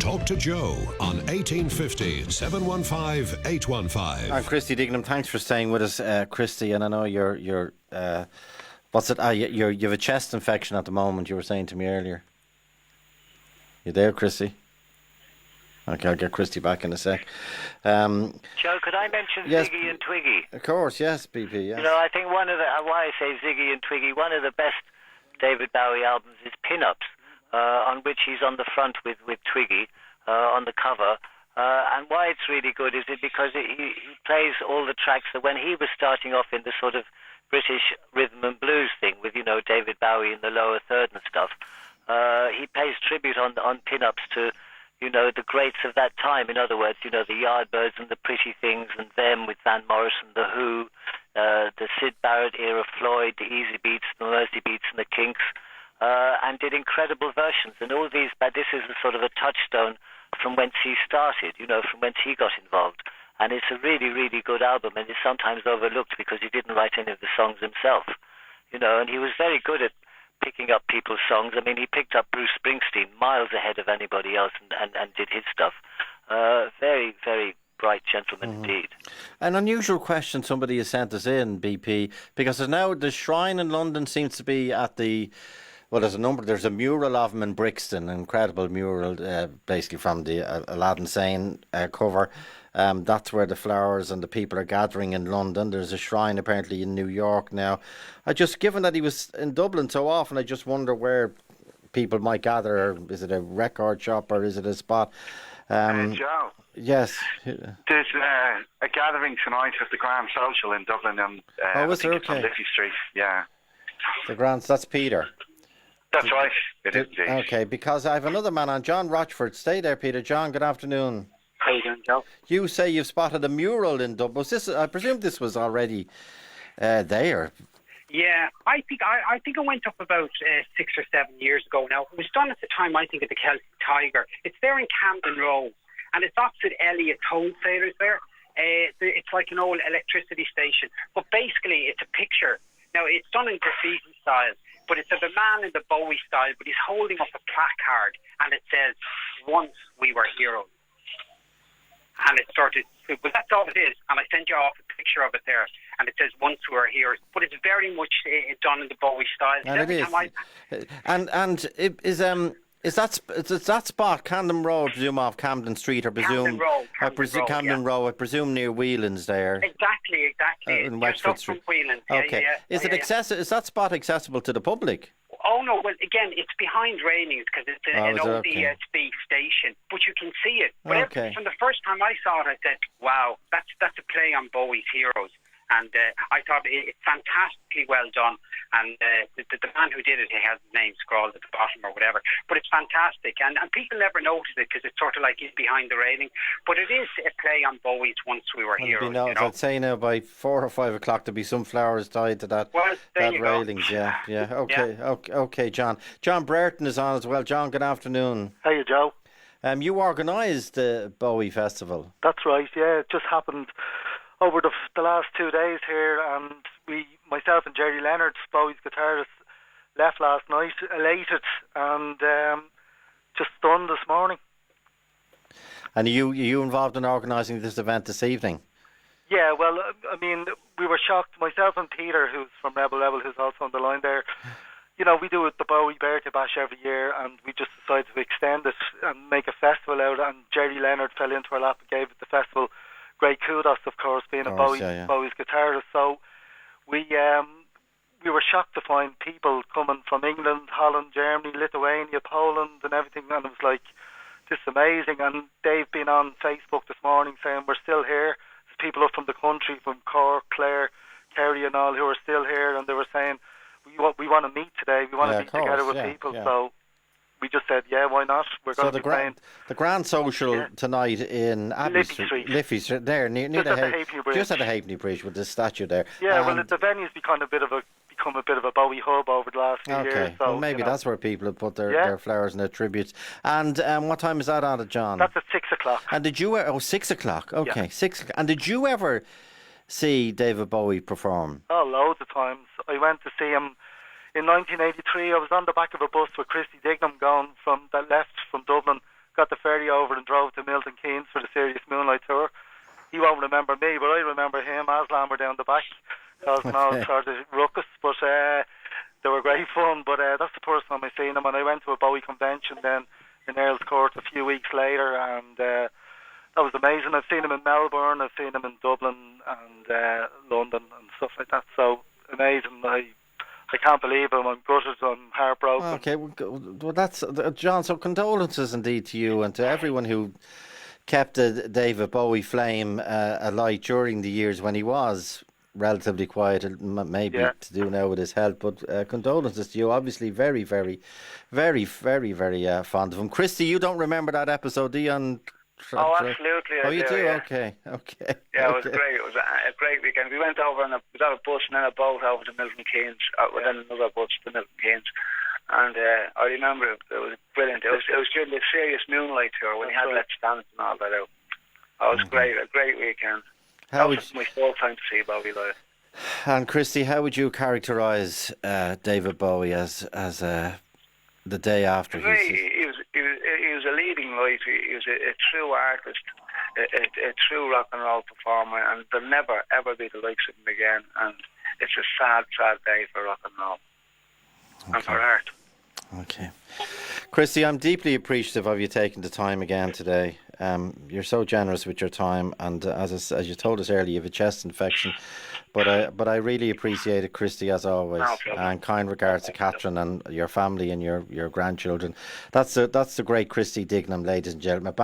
Talk to Joe on 1850 715 815. I'm Christy Dignam. Thanks for staying with us, Christy. And I know you're you have a chest infection at the moment. You were saying to me earlier. You there, Christy? Okay, I'll get Christy back in a sec. Joe, could I mention yes, Ziggy and Twiggy? Of course, yes, BP. Yes. You know, I think why I say Ziggy and Twiggy, one of the best David Bowie albums is Pin-Ups, on which he's on the front with Twiggy on the cover. And why it's really good is because he plays all the tracks that when he was starting off in the sort of British rhythm and blues thing with, you know, David Bowie in the lower third and stuff, he pays tribute on Pin-Ups to, you know, the greats of that time. In other words, you know, the Yardbirds and the Pretty Things and them with Van Morrison, the Who, the Syd Barrett era Floyd, the Easy Beats, the Mersey Beats and the Kinks, and did incredible versions. And all these, but this is a sort of a touchstone from whence he started, you know, from whence he got involved. And it's a really, really good album, and it's sometimes overlooked because he didn't write any of the songs himself, you know, and he was very good at picking up people's songs. I mean, he picked up Bruce Springsteen miles ahead of anybody else and did his stuff. Very, very bright gentleman indeed. An unusual question somebody has sent us in, BP, because the Shrine in London seems to be at the... Well, there's a mural of him in Brixton, an incredible mural, basically from the Aladdin Sane cover. That's where the flowers and the people are gathering in London. There's a shrine apparently in New York now. Given that he was in Dublin so often, I just wonder where people might gather. Is it a record shop or is it a spot? Joe. Yes. There's a gathering tonight at the Grand Social in Dublin on Liffey Street. Yeah. The Grand, that's Peter. That's right. It is indeed. Okay, because I have another man on, John Rochford. Stay there, Peter. John, good afternoon. How you doing, Joe? You say you've spotted a mural in Dublin. I presume this was already there. Yeah, I think I went up about 6 or 7 years ago now. It was done at the time, I think, at the Celtic Tiger. It's there in Camden Row, and it's opposite Elliot Wholesalers there. It's like an old electricity station. But basically, it's a picture. Now, it's done in graffiti style, but it's of a man in the Bowie style, but he's holding up a placard, and it says, "Once we were heroes." And it started, well, that's all it is. And I sent you off a picture of it there, and it says, "Once we were heroes." But it's very much done in the Bowie style. And it is. And is that spot Camden Road, I presume, off Camden Street, or presume Camden Row, I presume near Whelan's there. Exactly. In Wexford Street. Whelan's. Okay. Is that spot accessible to the public? Oh no! Well, again, it's behind railings because it's an old DSB station, but you can see it. But from the first time I saw it, I said, "Wow, that's a play on Bowie's Heroes." And I thought it's fantastically well done. And the man who did it, he has his name scrawled at the bottom or whatever. But it's fantastic. And people never notice it because it's sort of like he's behind the railing. But it is a play on Bowie's Once We Were Heroes. I'd say now by 4 or 5 o'clock there'll be some flowers tied to that railings. Yeah. Okay, John. John Brereton is on as well. John, good afternoon. How you, Joe? You organised the Bowie Festival. That's right, yeah. It just happened over the last 2 days here, and myself and Jerry Leonard, Bowie's guitarist, left last night, elated and just stunned this morning. And are you involved in organising this event this evening? Yeah, well, I mean, we were shocked. Myself and Peter, who's from Rebel, who's also on the line there, you know, we do the Bowie Birthday Bash every year, and we just decided to extend it and make a festival out, and Jerry Leonard fell into our lap and gave it the festival. Great kudos, of course, being Bowie's guitarist. So we were shocked to find people coming from England, Holland, Germany, Lithuania, Poland and everything, and it was like, this is amazing. And they've been on Facebook this morning saying we're still here. There's people up from the country, from Cork, Clare, Kerry and all, who are still here, and they were saying we want to meet today, we want to meet together with people. So we just said, why not? We're going to be playing the Grand Social tonight in Liffey Street, there near the Halfpenny Bridge, just at the Halfpenny Bridge with the statue there. Yeah, well, the venue's become a bit of a Bowie hub over the last few years. So well, maybe that's where people have put their flowers and their tributes. And what time is that at, John? That's at 6 o'clock. And did you? 6 o'clock. Okay, 6 o'clock. And did you ever see David Bowie perform? Oh, loads of times. I went to see him in 1983. I was on the back of a bus with Christy Dignam that left from Dublin, got the ferry over and drove to Milton Keynes for the Serious Moonlight Tour. He won't remember me, but I remember him. Aslan were down the back, causing all sorts of ruckus. But they were great fun. But that's the first time I seen him. And I went to a Bowie convention then in Earl's Court a few weeks later, and that was amazing. I've seen him in Melbourne, I've seen him in Dublin and London and stuff like that. So amazing. I can't believe him. I'm gutted. I'm heartbroken. Okay, well that's John. So condolences indeed to you and to everyone who kept the David Bowie flame alight during the years when he was relatively quiet, maybe to do now with his health. But condolences to you. Obviously, very, very, very, very, very fond of him. Christy, you don't remember that episode, do you? Absolutely. Oh, you do? Yeah. Okay. Yeah, it was great. It was a great weekend. We went over we got a bus and then a boat over to Milton Keynes, then another bus to Milton Keynes. And I remember it was brilliant. It was during the Serious Moonlight Tour when he had Let's Dance and all that out. It was great, a great weekend. That was my full time to see Bowie live. And Christy, how would you characterise David Bowie as the day after? He was a leading light. He was a true artist, a true rock and roll performer, and there'll never ever be the likes of him again. And it's a sad, sad day for rock and roll and for art. Okay, Christy, I'm deeply appreciative of you taking the time again today. You're so generous with your time, and as you told us earlier, you have a chest infection. But I really appreciate it, Christy, as always. No problem. And kind regards to Catherine and your family and your grandchildren. That's the great Christy Dignam, ladies and gentlemen. Back